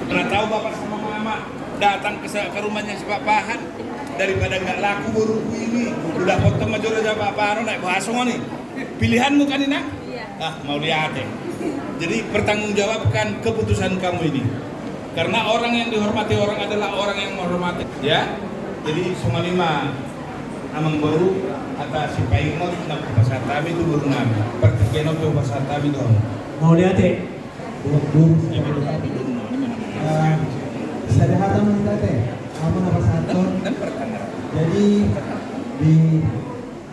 Pernah tahu bapak sama mama datang ke rumahnya si Pak Pahan, daripada nggak laku buruku ini, udah potong aja udah Pak Pahan naik bahasa nih. Pilihanmu kan ini nak? Iya. Ah, mau lihat ya. Jadi pertanggungjawabkan keputusan kamu ini. Karena orang yang dihormati orang adalah orang yang menghormati, ya. Jadi semua lima amang baru atas si paimot na pasatabi itu baru nabi. Pertikeno tuh pasatabi dong. Mau lihat ya? Sadahata mendate, apa nama satu? Dan pertanda. Jadi di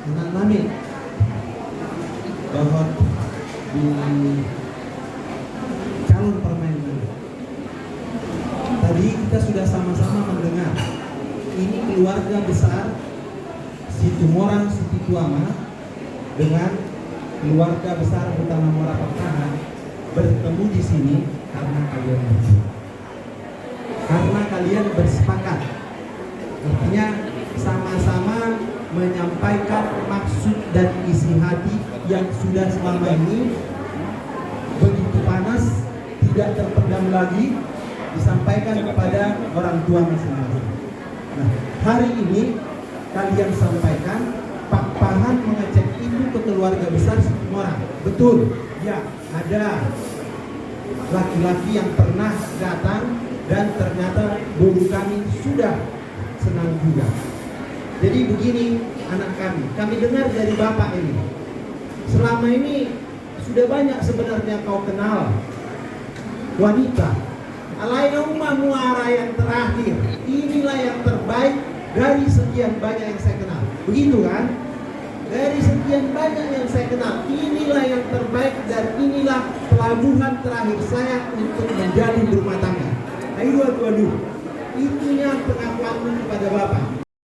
anak nami bahwa di calon permain ini. Tadi kita sudah sama-sama mendengar ini keluarga besar Situ Morang Siti Tuama dengan keluarga besar utama Muara Pertahan bertemu di sini karena kalian berdua. Karena kalian bersepakat, artinya sama-sama menyampaikan maksud dan isi hati yang sudah selama ini begitu panas, tidak terpendam lagi, disampaikan kepada orang tua masing-masing. Nah, hari ini kalian sampaikan Pak Pahan mengecek itu ke keluarga besar Situmorang. Betul, ya, ada laki-laki yang pernah datang dan ternyata guru kami sudah senang juga. Jadi begini anak kami dengar dari bapak ini. Selama ini sudah banyak sebenarnya kau kenal wanita. Alaina Umah Muara yang terakhir, inilah yang terbaik dari sekian banyak yang saya kenal. Begitu kan? Dari sekian banyak yang saya kenal, inilah yang terbaik dan inilah pelabuhan terakhir saya untuk menjalin rumah tangga. Aduh. Itunya pengakuan